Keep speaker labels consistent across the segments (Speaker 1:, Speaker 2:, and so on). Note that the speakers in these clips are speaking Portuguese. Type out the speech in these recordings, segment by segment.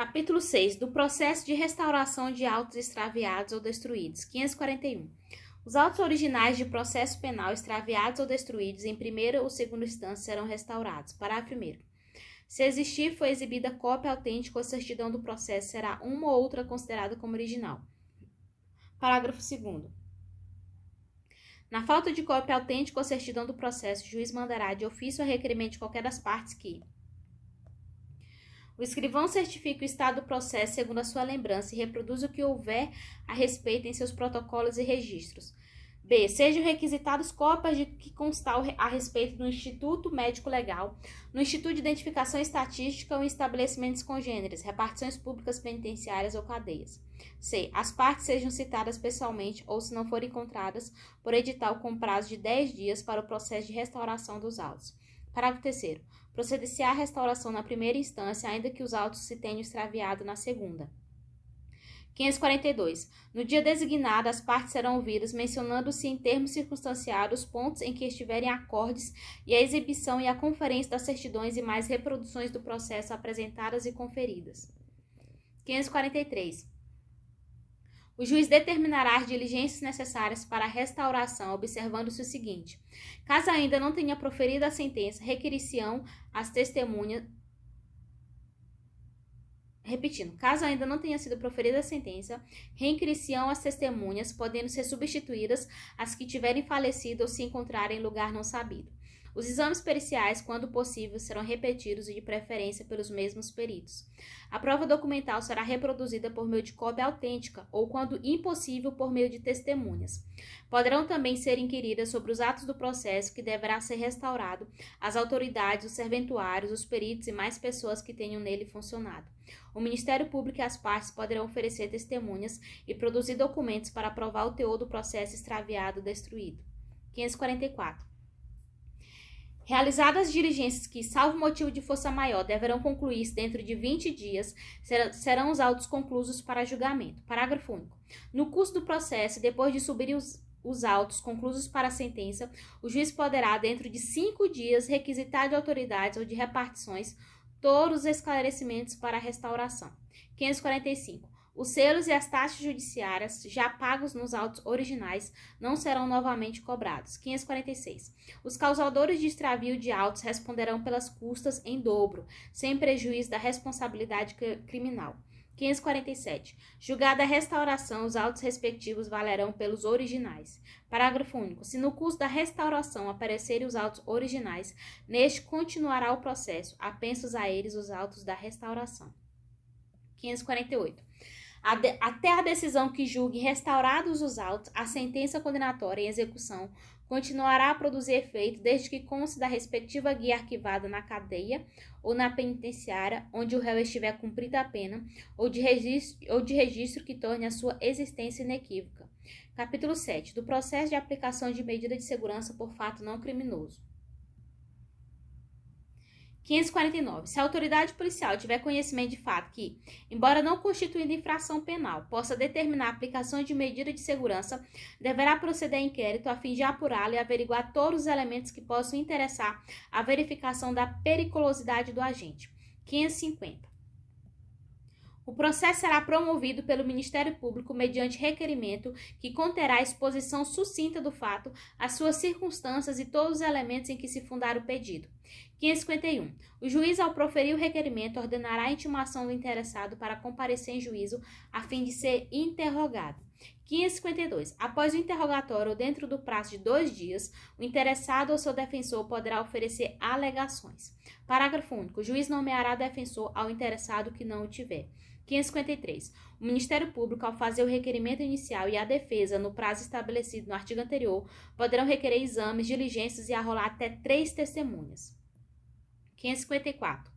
Speaker 1: Capítulo 6. Do processo de restauração de autos extraviados ou destruídos. 541. Os autos originais de processo penal extraviados ou destruídos em primeira ou segunda instância serão restaurados. Parágrafo 1º. Se existir, foi exibida cópia autêntica ou certidão do processo, será uma ou outra considerada como original. Parágrafo 2º. Na falta de cópia autêntica ou certidão do processo, o juiz mandará de ofício a requerimento de qualquer das partes que o escrivão certifique o estado do processo segundo a sua lembrança e reproduza o que houver a respeito em seus protocolos e registros. B. Sejam requisitados cópias de que constar a respeito do Instituto Médico Legal, no Instituto de Identificação Estatística ou em estabelecimentos congêneres, repartições públicas penitenciárias ou cadeias. C. As partes sejam citadas pessoalmente ou, se não forem encontradas, por edital com prazo de 10 dias para o processo de restauração dos autos. Parágrafo 3º. Proceder-se à restauração na primeira instância, ainda que os autos se tenham extraviado na segunda. 542. No dia designado, as partes serão ouvidas, mencionando-se em termos circunstanciados os pontos em que estiverem acordes e a exibição e a conferência das certidões e mais reproduções do processo apresentadas e conferidas. 543. O juiz determinará as diligências necessárias para a restauração, observando-se o seguinte: caso ainda não tenha proferido a sentença, requerir-se-ão as testemunhas. Repetindo, caso ainda não tenha sido proferida a sentença, requerir-se-ão as testemunhas, podendo ser substituídas as que tiverem falecido ou se encontrarem em lugar não sabido. Os exames periciais, quando possível, serão repetidos e de preferência pelos mesmos peritos. A prova documental será reproduzida por meio de cópia autêntica ou, quando impossível, por meio de testemunhas. Poderão também ser inquiridas sobre os atos do processo que deverá ser restaurado as autoridades, os serventuários, os peritos e mais pessoas que tenham nele funcionado. O Ministério Público e as partes poderão oferecer testemunhas e produzir documentos para provar o teor do processo extraviado ou destruído. 544. Realizadas as diligências que, salvo motivo de força maior, deverão concluir-se dentro de 20 dias, serão os autos conclusos para julgamento. Parágrafo único. No curso do processo, depois de subirem os autos conclusos para a sentença, o juiz poderá, dentro de 5 dias, requisitar de autoridades ou de repartições todos os esclarecimentos para a restauração. 545. Os selos e as taxas judiciárias já pagos nos autos originais não serão novamente cobrados. 546. Os causadores de extravio de autos responderão pelas custas em dobro, sem prejuízo da responsabilidade criminal. 547. Julgada a restauração, os autos respectivos valerão pelos originais. Parágrafo único. Se no curso da restauração aparecerem os autos originais, neste continuará o processo, apensos a eles os autos da restauração. 548. Até a decisão que julgue restaurados os autos, a sentença condenatória em execução continuará a produzir efeito desde que conste da respectiva guia arquivada na cadeia ou na penitenciária onde o réu estiver cumprida a pena ou de registro que torne a sua existência inequívoca. Capítulo 7. Do processo de aplicação de medida de segurança por fato não criminoso. 549. Se a autoridade policial tiver conhecimento de fato que, embora não constituindo infração penal, possa determinar a aplicação de medida de segurança, deverá proceder a inquérito a fim de apurá-lo e averiguar todos os elementos que possam interessar a verificação da periculosidade do agente. 550. O processo será promovido pelo Ministério Público mediante requerimento que conterá a exposição sucinta do fato, as suas circunstâncias e todos os elementos em que se fundar o pedido. 551. O juiz, ao proferir o requerimento, ordenará a intimação do interessado para comparecer em juízo a fim de ser interrogado. 552. Após o interrogatório ou dentro do prazo de 2 dias, o interessado ou seu defensor poderá oferecer alegações. Parágrafo único. O juiz nomeará defensor ao interessado que não o tiver. 553. O Ministério Público, ao fazer o requerimento inicial e a defesa, no prazo estabelecido no artigo anterior, poderão requerer exames, diligências e arrolar até 3 testemunhas. 554.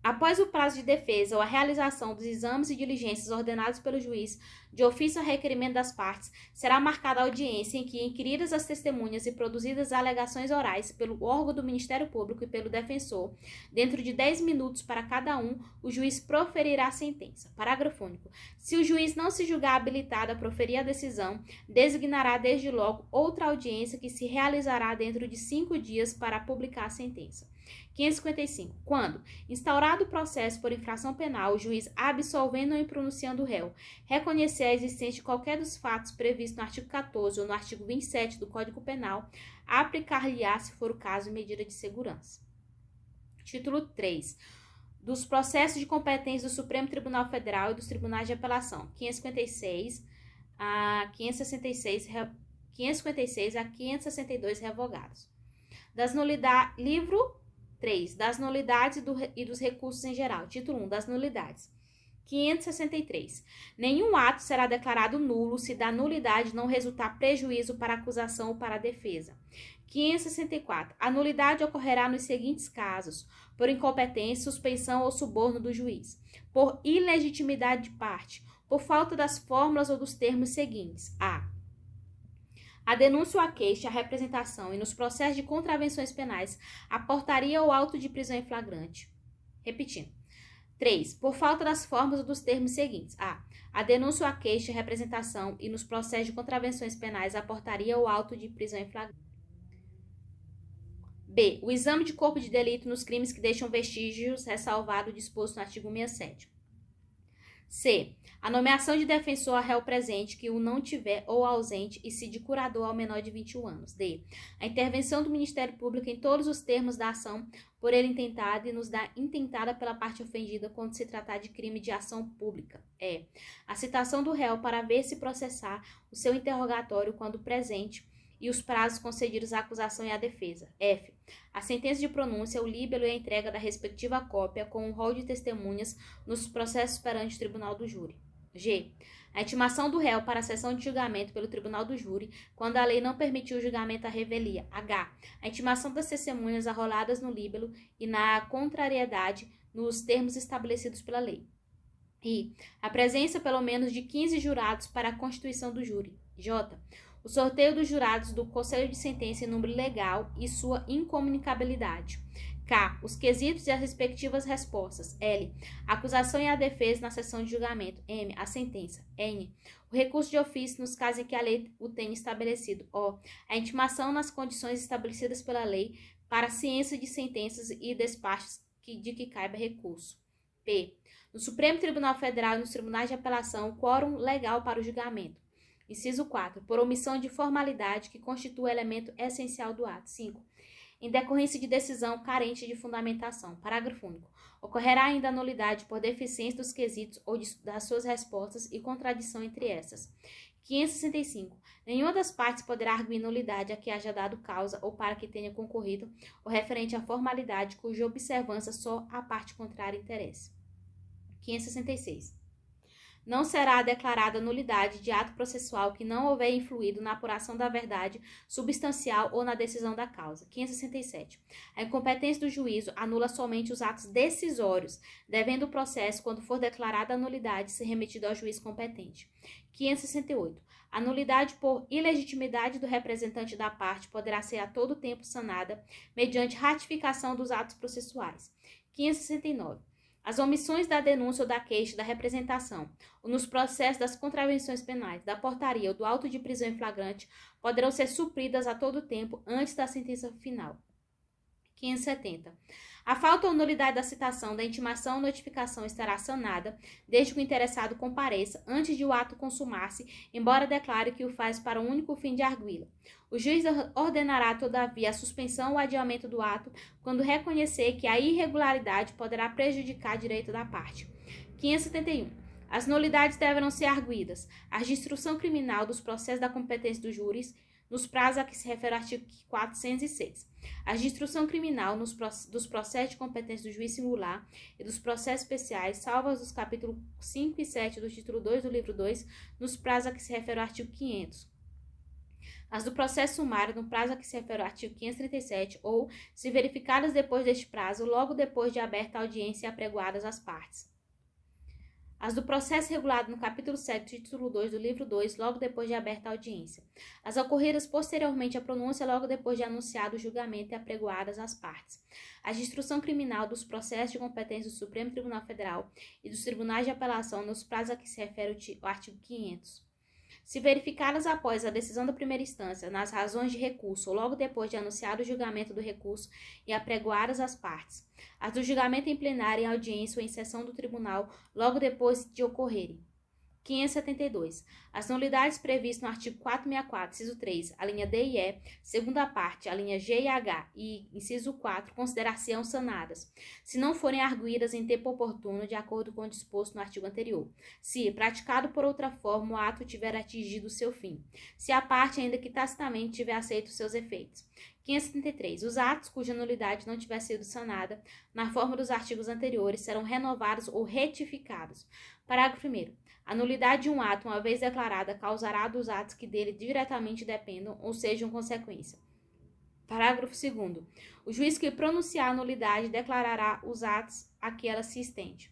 Speaker 1: Após o prazo de defesa ou a realização dos exames e diligências ordenados pelo juiz, de ofício a requerimento das partes, será marcada a audiência em que, inquiridas as testemunhas e produzidas alegações orais pelo órgão do Ministério Público e pelo defensor, dentro de 10 minutos para cada um, o juiz proferirá a sentença. Parágrafo único. Se o juiz não se julgar habilitado a proferir a decisão, designará desde logo outra audiência que se realizará dentro de 5 dias para publicar a sentença. 555. Quando, instaurado o processo por infração penal, o juiz, absolvendo ou impronunciando o réu, reconhecer a existência de qualquer dos fatos previstos no artigo 14 ou no artigo 27 do Código Penal, aplicar-lhe-á, se for o caso, medida de segurança. Título 3. Dos processos de competência do Supremo Tribunal Federal e dos Tribunais de Apelação, 556 a 566, 556 a 562 revogados. Livro 3. Das nulidades e dos recursos em geral. Título 1. Das nulidades. 563. Nenhum ato será declarado nulo se da nulidade não resultar prejuízo para a acusação ou para a defesa. 564. A nulidade ocorrerá nos seguintes casos: por incompetência, suspeição ou suborno do juiz, por ilegitimidade de parte, por falta das fórmulas ou dos termos seguintes: a denúncia ou a queixa, a representação e nos processos de contravenções penais, a portaria ou auto de prisão em flagrante. Repetindo. 3. Por falta das formas ou dos termos seguintes: a denúncia ou a queixa, a representação e nos processos de contravenções penais, a portaria ou auto de prisão em flagrante. B. O exame de corpo de delito nos crimes que deixam vestígios, ressalvado o disposto no artigo 67. C. A nomeação de defensor a réu presente que o não tiver ou ausente e se de curador ao menor de 21 anos. D. A intervenção do Ministério Público em todos os termos da ação por ele intentada e nos da intentada pela parte ofendida quando se tratar de crime de ação pública. E. A citação do réu para ver se processar o seu interrogatório quando presente e os prazos concedidos à acusação e à defesa. F. A sentença de pronúncia, o líbelo e a entrega da respectiva cópia com um rol de testemunhas nos processos perante o tribunal do júri. G. A intimação do réu para a sessão de julgamento pelo tribunal do júri, quando a lei não permitiu o julgamento à revelia. H. A intimação das testemunhas arroladas no líbelo e na contrariedade nos termos estabelecidos pela lei. I. A presença pelo menos de 15 jurados para a constituição do júri. J. O sorteio dos jurados do Conselho de Sentença em número legal e sua incomunicabilidade. K. Os quesitos e as respectivas respostas. L. A acusação e a defesa na sessão de julgamento. M. A sentença. N. O recurso de ofício nos casos em que a lei o tenha estabelecido. O. A intimação nas condições estabelecidas pela lei para a ciência de sentenças e despachos de que caiba recurso. P. No Supremo Tribunal Federal e nos tribunais de apelação, o quórum legal para o julgamento. Inciso 4. Por omissão de formalidade que constitua elemento essencial do ato. 5. Em decorrência de decisão carente de fundamentação. Parágrafo único. Ocorrerá ainda a nulidade por deficiência dos quesitos ou das suas respostas e contradição entre essas. 565. Nenhuma das partes poderá arguir nulidade a que haja dado causa ou para que tenha concorrido ou referente à formalidade cuja observância só a parte contrária interesse. 566. Não será declarada nulidade de ato processual que não houver influído na apuração da verdade substancial ou na decisão da causa. 567. A incompetência do juízo anula somente os atos decisórios, devendo o processo, quando for declarada a nulidade, ser remetido ao juiz competente. 568. A nulidade por ilegitimidade do representante da parte poderá ser a todo tempo sanada mediante ratificação dos atos processuais. 569. As omissões da denúncia ou da queixa da representação, ou nos processos das contravenções penais, da portaria ou do auto de prisão em flagrante, poderão ser supridas a todo tempo antes da sentença final. 570. A falta ou nulidade da citação, da intimação ou notificação estará sanada, desde que o interessado compareça antes de o ato consumar-se, embora declare que o faz para o único fim de arguí-la. O juiz ordenará, todavia, a suspensão ou adiamento do ato quando reconhecer que a irregularidade poderá prejudicar direito da parte. 571. As nulidades deverão ser arguidas. As de instrução criminal dos processos da competência dos júris, nos prazos a que se refere o artigo 406. As de instrução criminal dos processos de competência do juiz singular e dos processos especiais, salvo as dos capítulos 5 e 7 do título 2 do livro 2, nos prazos a que se refere o artigo 500. As do processo sumário, no prazo a que se refere o artigo 537, ou, se verificadas depois deste prazo, logo depois de aberta a audiência e apregoadas as partes. As do processo regulado no capítulo 7, título 2 do livro 2, logo depois de aberta a audiência. As ocorridas posteriormente à pronúncia, logo depois de anunciado o julgamento e apregoadas as partes. As de instrução criminal dos processos de competência do Supremo Tribunal Federal e dos tribunais de apelação nos prazos a que se refere o artigo 500. Se verificadas após a decisão da primeira instância nas razões de recurso ou logo depois de anunciado o julgamento do recurso e apregoadas as partes, as do julgamento em plenário, em audiência ou em sessão do tribunal logo depois de ocorrerem. 572. As nulidades previstas no artigo 464, inciso 3, a linha D e E, segunda parte, a linha G e H e inciso 4, considerar-se-ão sanadas, se não forem arguídas em tempo oportuno, de acordo com o disposto no artigo anterior. Se, praticado por outra forma, o ato tiver atingido o seu fim. Se a parte, ainda que tacitamente, tiver aceito os seus efeitos. 573. Os atos cuja nulidade não tiver sido sanada, na forma dos artigos anteriores, serão renovados ou retificados. Parágrafo 1º. A nulidade de um ato, uma vez declarada, causará dos atos que dele diretamente dependam ou sejam consequência. Parágrafo 2º. O juiz que pronunciar a nulidade declarará os atos a que ela se estende.